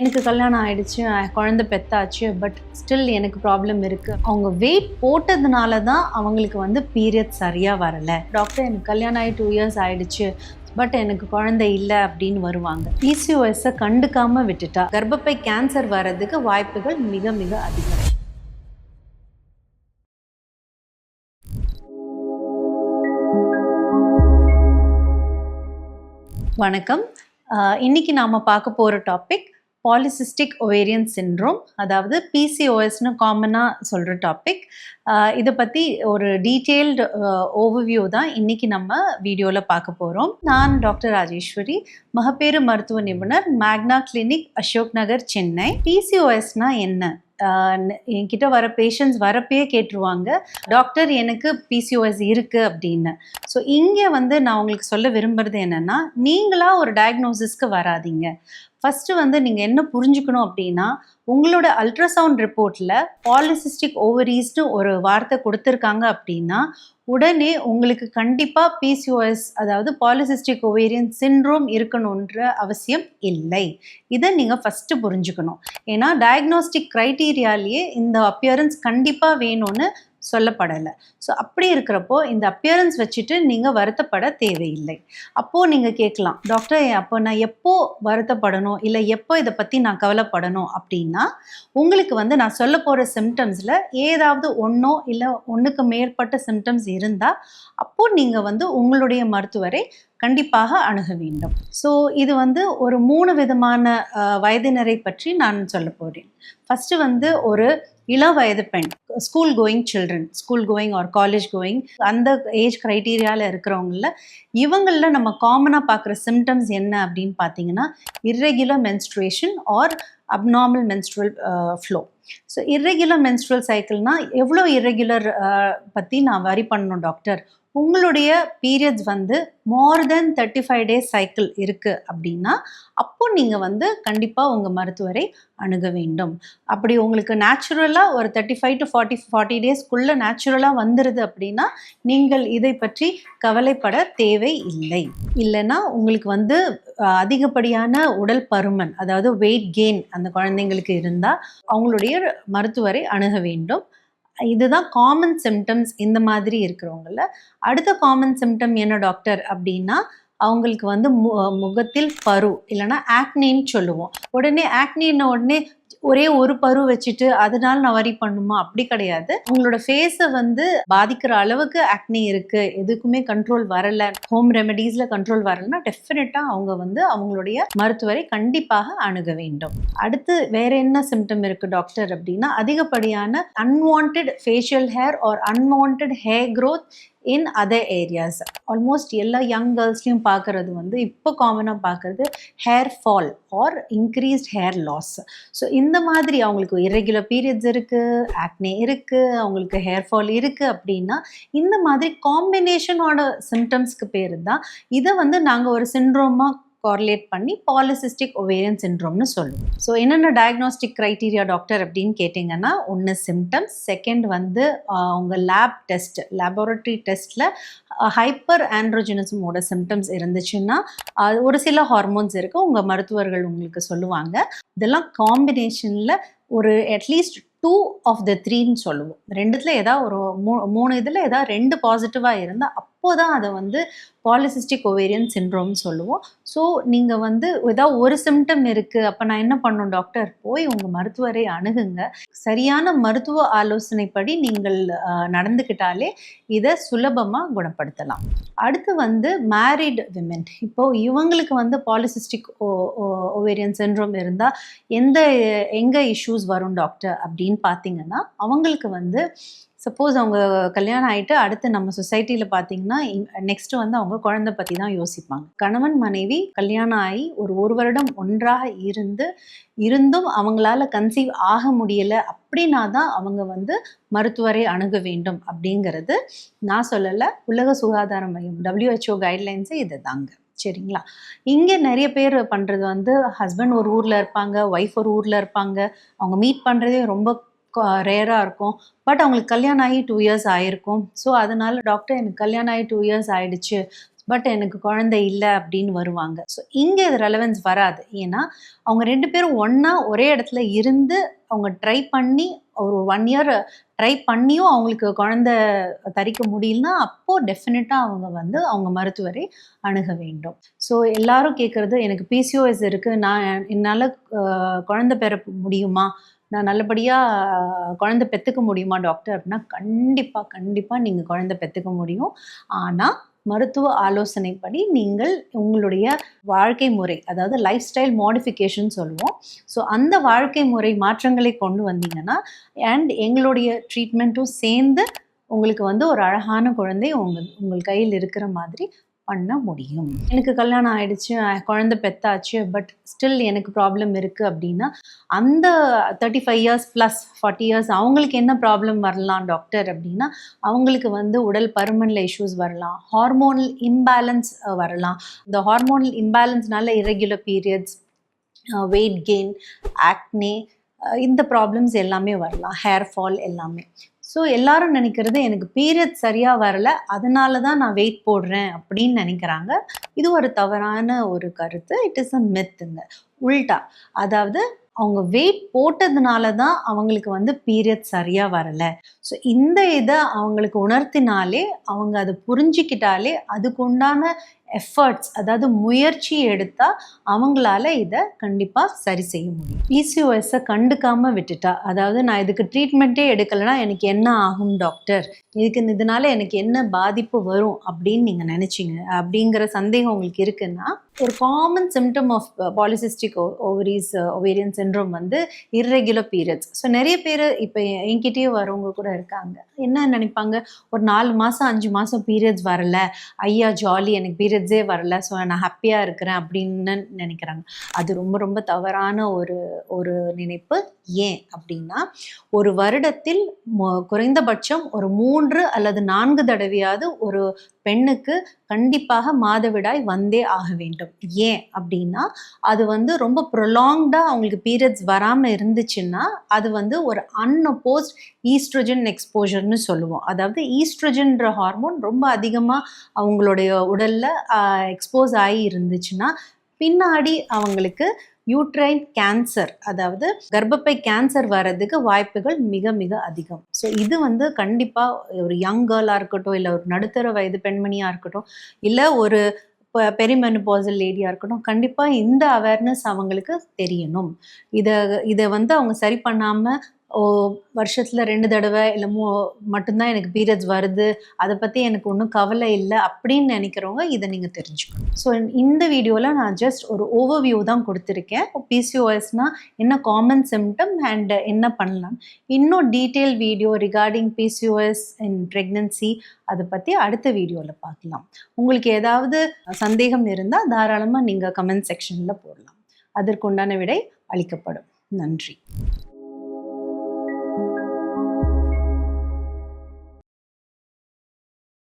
எனக்கு கல்யாணம் ஆயிடுச்சு, குழந்தை பெத்தாச்சு. பட் ஸ்டில் எனக்கு ப்ராப்ளம் இருக்கு. அவங்க வெயிட் போட்டதுனால தான் அவங்களுக்கு வந்து பீரியட் சரியா வரல. டாக்டர் எனக்கு கல்யாணம் ஆகி 2 இயர்ஸ் ஆயிடுச்சு, பட் எனக்கு குழந்தை இல்லை அப்படின்னு வருவாங்க. பிசிஓஎஸை கண்டுக்காம விட்டுட்டா கர்ப்பப்பை கேன்சர் வர்றதுக்கு வாய்ப்புகள் மிக மிக அதிகம். வணக்கம். இன்னைக்கு நாம பார்க்க போற டாபிக் பாலிசிஸ்டிக் ஒவேரியன் சிண்ட்ரோம், அதாவது பிசிஓஎஸ்னு காமனாக சொல்கிற டாபிக். இதை பற்றி ஒரு டீட்டெயில்டு ஓவர்வியூ தான் இன்றைக்கி நம்ம வீடியோவில் பார்க்க போகிறோம். நான் டாக்டர் ராஜேஸ்வரி, மகப்பேறு மருத்துவ நிபுணர், மேக்னா கிளினிக், அசோக் நகர், சென்னை. பிசிஓஎஸ்னால் என்ன? என்கிட்ட வர பேஷண்ட்ஸ் வரப்பே கேட்டுருவாங்க, டாக்டர் எனக்கு பிசிஓஎஸ் இருக்குது அப்படின்னு. ஸோ இங்கே வந்து நான் உங்களுக்கு சொல்ல விரும்புகிறது என்னென்னா, நீங்களாக ஒரு டயக்னோசிஸ்க்கு வராதீங்க. ஃபஸ்ட்டு வந்து நீங்கள் என்ன புரிஞ்சுக்கணும் அப்படின்னா, உங்களோட அல்ட்ராசவுண்ட் ரிப்போர்ட்டில் பாலிசிஸ்டிக் ஓவரீஸ்னு ஒரு வார்த்தை கொடுத்துருக்காங்க அப்படின்னா, உடனே உங்களுக்கு கண்டிப்பாக பிசிஓஎஸ், அதாவது பாலிசிஸ்டிக் ஓவேரியன் சிண்ட்ரோம் இருக்கணுன்ற அவசியம் இல்லை. இதை நீங்கள் ஃபஸ்ட்டு புரிஞ்சுக்கணும். ஏன்னா டயக்னோஸ்டிக் க்ரைட்டீரியாலேயே இந்த அப்பியரன்ஸ் கண்டிப்பாக வேணும்னு சொல்லப்படலை. ஸோ அப்படி இருக்கிறப்போ இந்த அப்பியரன்ஸ் வச்சுட்டு நீங்கள் வருத்தப்பட தேவையில்லை. அப்போது நீங்கள் கேட்கலாம், டாக்டர் அப்போ நான் எப்போ வருத்தப்படணும், இல்லை எப்போ இதை பற்றி நான் கவலைப்படணும் அப்படின்னா, உங்களுக்கு வந்து நான் சொல்ல போகிற சிம்டம்ஸில் ஏதாவது ஒன்றோ இல்லை ஒன்றுக்கு மேற்பட்ட சிம்டம்ஸ் இருந்தால் அப்போது நீங்கள் வந்து உங்களுடைய மருத்துவரை கண்டிப்பாக அணுக வேண்டும். ஸோ இது வந்து ஒரு 3 விதமான வயதினரை பற்றி நான் சொல்ல போகிறேன். ஃபஸ்ட்டு வந்து ஒரு இளவயது பெண், school going children, school going or college going, அந்த ஏஜ் க்ரைட்டீரியாவில் இருக்கிறவங்கள இவங்களில் நம்ம காமனாக பார்க்குற சிம்டம்ஸ் என்ன அப்படின்னு பார்த்தீங்கன்னா, irregular menstruation or abnormal menstrual flow. So irregular menstrual சைக்கிள்னால் எவ்வளோ இர்ரெகுலர் பற்றி நான் வரி பண்ணணும் டாக்டர்? உங்களுடைய பீரியட்ஸ் வந்து மோர் தென் 35 டேஸ் சைக்கிள் இருக்குது அப்படின்னா, அப்போ நீங்கள் வந்து கண்டிப்பாக உங்கள் மருத்துவரை அணுக வேண்டும். அப்படி உங்களுக்கு நேச்சுரலாக ஒரு 35 to 40 டேஸ்க்குள்ளே நேச்சுரலாக வந்துடுது அப்படின்னா, நீங்கள் இதை பற்றி கவலைப்பட தேவை இல்லை. இல்லைன்னா உங்களுக்கு வந்து அதிகப்படியான உடல் பருமன், அதாவது வெயிட் கெயின் அந்த குழந்தைங்களுக்கு இருந்தால் அவங்களுடைய மருத்துவரை அணுக வேண்டும். இதுதான் காமன் சிம்டம்ஸ் இந்த மாதிரி இருக்கிறவங்கள. அடுத்த காமன் சிம்டம் என்ன டாக்டர் அப்படின்னா, அவங்களுக்கு வந்து முகத்தில் பரு இல்லைன்னா ஆக்னின்னு சொல்லுவோம். உடனே ஆக்னின்னு உடனே ஒரே ஒரு பரு வச்சுட்டு அதனால நான் வரி பண்ணுமா? அப்படி கிடையாது. உங்களோட ஃபேஸை வந்து பாதிக்கிற அளவுக்கு ஆக்னி இருக்குது, எதுக்குமே கண்ட்ரோல் வரலை, ஹோம் ரெமெடிஸில் கண்ட்ரோல் வரலைன்னா டெஃபினட்டாக அவங்க வந்து அவங்களுடைய மருத்துவரை கண்டிப்பாக அணுக வேண்டும். அடுத்து வேற என்ன சிம்டம் இருக்குது டாக்டர் அப்படின்னா, அதிகப்படியான unwanted facial hair or unwanted hair growth in other areas. Almost எல்லா யங் கேர்ள்ஸ்லையும் பார்க்குறது வந்து இப்போ காமனாக பார்க்குறது hair fall or increased hair loss. So இந்த மாதிரி அவங்களுக்கு இர்ரெகுலர் பீரியட்ஸ் இருக்குது, ஆக்னே இருக்குது, அவங்களுக்கு ஹேர் ஃபால் இருக்குது அப்படின்னா, இந்த மாதிரி காம்பினேஷனோட சிம்டம்ஸ்க்கு பேர் தான் இதை வந்து நாங்கள் ஒரு சிண்ட்ரோமாக கோரிலேட் பண்ணி பாலிசிஸ்டிக் ஒவேரியன் சிண்ட்ரோம்னு சொல்லுவோம். ஸோ என்னென்ன டயக்னோஸ்டிக் க்ரைட்டீரியா டாக்டர் அப்படின்னு கேட்டிங்கன்னா, ஒன்று சிம்டம்ஸ், செகண்ட் வந்து உங்கள் லேப் டெஸ்ட், லேபரட்டரி டெஸ்ட்டில் ஹைப்பர் ஆண்ட்ரோஜெனிசமோட சிம்டம்ஸ் இருந்துச்சுன்னா, ஒரு சில ஹார்மோன்ஸ் இருக்குது, உங்கள் மருத்துவர்கள் உங்களுக்கு சொல்லுவாங்க. இதெல்லாம் காம்பினேஷனில் ஒரு அட்லீஸ்ட் 2 of the 3ன்னு சொல்லுவோம். ரெண்டுத்தில் ஏதாவது ஒரு 3 இதில் ஏதாவது 2 பாசிட்டிவாக இருந்தால் அப்போ தான் அதை வந்து பாலிசிஸ்டிக் ஒவேரியன் சிண்ட்ரோம்னு சொல்லுவோம். ஸோ நீங்கள் வந்து ஏதாவது ஒரு சிம்டம் இருக்குது, அப்போ நான் என்ன பண்ணணும் டாக்டர்? போய் உங்கள் மருத்துவரை அணுகுங்க. சரியான மருத்துவ ஆலோசனைப்படி நீங்கள் நடந்துக்கிட்டாலே இதை சுலபமாக குணப்படுத்தலாம். அடுத்து வந்து மேரிட் விமென். இப்போது இவங்களுக்கு வந்து பாலிசிஸ்டிக் ஒவேரியன் சிண்ட்ரோம் இருந்தால் எங்கே இஷ்யூஸ் வரும் டாக்டர் அப்படின்னு பார்த்தீங்கன்னா, அவங்களுக்கு வந்து சப்போஸ் அவங்க கல்யாணம் ஆகிட்டு அடுத்து நம்ம சொசைட்டியில் பார்த்தீங்கன்னா நெக்ஸ்ட்டு வந்து அவங்க குழந்தை பற்றி தான் யோசிப்பாங்க. கணவன் மனைவி கல்யாணம் ஆகி ஒரு வருடம் ஒன்றாக இருந்தும் அவங்களால கன்சீவ் ஆக முடியலை அப்படின்னா தான் அவங்க வந்து மருத்துவரை அணுக வேண்டும் அப்படிங்கிறது நான் சொல்லலை, உலக சுகாதார மையம் WHO கைட்லைன்ஸு இது தாங்க. சரிங்களா? இங்கே நிறைய பேர் பண்ணுறது வந்து ஹஸ்பண்ட் ஒரு ஊரில் இருப்பாங்க, ஒய்ஃப் ஒரு ஊரில் இருப்பாங்க, அவங்க மீட் பண்ணுறதே ரொம்ப ரேராக இருக்கும். பட் அவங்களுக்கு கல்யாணம் ஆகி 2 இயர்ஸ் ஆகிருக்கும். ஸோ அதனால் டாக்டர் எனக்கு கல்யாணம் ஆகி 2 இயர்ஸ் ஆகிடுச்சு, பட் எனக்கு குழந்தை இல்லை அப்படின்னு வருவாங்க. ஸோ இங்கே இது ரெலவென்ஸ் வராது. ஏன்னா அவங்க 2 பேரும் ஒன்றா ஒரே இடத்துல இருந்து அவங்க ட்ரை பண்ணி ஒரு 1 இயர் ட்ரை பண்ணியும் அவங்களுக்கு குழந்தை தரிக்க முடியலன்னா அப்போது டெஃபினட்டாக அவங்க வந்து அவங்க மருத்துவரை அணுக வேண்டும். ஸோ எல்லாரும் கேட்குறது, எனக்கு பிசிஓஎஸ் இருக்குது, நான் என்னால் குழந்தை பெற முடியுமா, நான் நல்லபடியாக குழந்தை பெற்றுக்க முடியுமா டாக்டர் அப்படின்னா, கண்டிப்பாக நீங்கள் குழந்தை பெற்றுக்க முடியும். ஆனால் மருத்துவ ஆலோசனைப்படி நீங்கள் உங்களுடைய வாழ்க்கை முறை, அதாவது லைஃப் ஸ்டைல் மாடிஃபிகேஷன் சொல்லுவோம். ஸோ அந்த வாழ்க்கை முறை மாற்றங்களை கொண்டு வந்தீங்கன்னா அண்ட் எங்களுடைய ட்ரீட்மெண்ட்டும் சேர்ந்து உங்களுக்கு வந்து ஒரு அழகான குழந்தை உங்கள் கையில் இருக்கிற மாதிரி பண்ண முடியும். எனக்கு கல்யாணம் ஆயிடுச்சு, குழந்தை பெத்தாச்சு, பட் ஸ்டில் எனக்கு ப்ராப்ளம் இருக்குது அப்படின்னா அந்த 35 இயர்ஸ் ப்ளஸ் 40 இயர்ஸ் அவங்களுக்கு என்ன ப்ராப்ளம் வரலாம் டாக்டர் அப்படின்னா, அவங்களுக்கு வந்து உடல் பருமனில் இஷ்யூஸ் வரலாம், ஹார்மோனல் இம்பேலன்ஸ் வரலாம். இந்த ஹார்மோனல் இம்பேலன்ஸ்னால irregular periods, weight gain, acne, இந்த ப்ராப்ளம்ஸ் எல்லாமே வரலாம், ஹேர் ஃபால் எல்லாமே. ஸோ எல்லாரும் நினைக்கிறது, எனக்கு பீரியட் சரியாக வரல அதனால தான் நான் வெயிட் போடுறேன் அப்படின்னு நினைக்கிறாங்க. இது ஒரு தவறான ஒரு கருத்து. It is a மித்துங்க. உல்டா, அதாவது அவங்க வெயிட் போட்டதுனால தான் அவங்களுக்கு வந்து பீரியட் சரியாக வரலை. ஸோ இந்த இதை அவங்களுக்கு உணர்த்தினாலே, அவங்க அதை புரிஞ்சிக்கிட்டாலே, அதுக்கு உண்டான எஃபர்ட்ஸ், அதாவது முயற்சி எடுத்தால் அவங்களால இதை கண்டிப்பாக சரி செய்ய முடியும். பிசிஓஎஸை கண்டுக்காமல் விட்டுட்டா, அதாவது நான் இதுக்கு ட்ரீட்மெண்ட்டே எடுக்கலைன்னா எனக்கு என்ன ஆகும் டாக்டர், இதனால எனக்கு என்ன பாதிப்பு வரும் அப்படின்னு நீங்கள் நினச்சிங்க அப்படிங்கிற சந்தேகம் உங்களுக்கு இருக்குன்னா, ஒரு common symptom of polycystic ovarian syndrome வந்து இர்ரெகுலர் பீரியட்ஸ். ஸோ நிறைய பேர் இப்போ என்கிட்டயே வரவங்க கூட இருக்காங்க. என்ன நினைப்பாங்க, ஒரு 4 மாதம் 5 மாதம் பீரியட்ஸ் வரல, ஐயா ஜாலி, எனக்கு பீரியட்ஸே வரல, ஸோ நான் ஹாப்பியாக இருக்கிறேன் அப்படின்னு நினைக்கிறாங்க. அது ரொம்ப ரொம்ப தவறான ஒரு நினைப்பு. ஏன் அப்படின்னா, ஒரு வருடத்தில் குறைந்தபட்சம் ஒரு 3 அல்லது 4 தடவையாவது ஒரு பெண்ணுக்கு கண்டிப்பாக மாதவிடாய் வந்தே ஆக வேண்டும். ஏன் அப்படின்னா, அது வந்து ரொம்ப ப்ரொலாங்டாக அவங்களுக்கு பீரியட்ஸ் வராமல் இருந்துச்சுன்னா அது வந்து ஒரு அன்அப்போஸ்ட் ஈஸ்ட்ரோஜன் எக்ஸ்போஜர்னு சொல்லுவோம். அதாவது ஈஸ்ட்ரோஜன்ற ஹார்மோன் ரொம்ப அதிகமாக அவங்களுடைய உடலில் எக்ஸ்போஸ் ஆகி இருந்துச்சுன்னா பின்னாடி அவங்களுக்கு யூட்ரைன் கேன்சர், அதாவது கர்ப்பப்பை கேன்சர் வர்றதுக்கு வாய்ப்புகள் மிக மிக அதிகம். ஸோ இது வந்து கண்டிப்பாக ஒரு யங் கேர்ளாக இருக்கட்டும், இல்லை ஒரு நடுத்தர வயது பெண்மணியாக இருக்கட்டும், இல்லை ஒரு பெரிமெனோபாசல் லேடியாக இருக்கட்டும், கண்டிப்பாக இந்த அவேர்னஸ் அவங்களுக்கு தெரியணும். இதை வந்து அவங்க சரி பண்ணாமல் வருஷத்தில் 2 தடவை இல்லை மட்டும்தான் எனக்கு பீரியட்ஸ் வருது, அதை பற்றி எனக்கு ஒன்றும் கவலை இல்லை அப்படின்னு நினைக்கிறவங்க இதை நீங்கள் தெரிஞ்சுக்கணும். ஸோ இந்த வீடியோவில் நான் ஜஸ்ட் ஒரு ஓவர்வியூ தான் கொடுத்துருக்கேன். பிசிஓஎஸ்னால் என்ன காமன் சிம்டம் அண்ட் என்ன பண்ணலாம். இன்னும் டீட்டெயில் வீடியோ ரிகார்டிங் பிசிஓஎஸ் இன் ப்ரெக்னன்சி அதை பற்றி அடுத்த வீடியோவில் பார்க்கலாம். உங்களுக்கு ஏதாவது சந்தேகம் இருந்தால் தாராளமாக நீங்கள் கமெண்ட் செக்ஷனில் போடலாம். அதற்குண்டான விடை அளிக்கப்படும். நன்றி.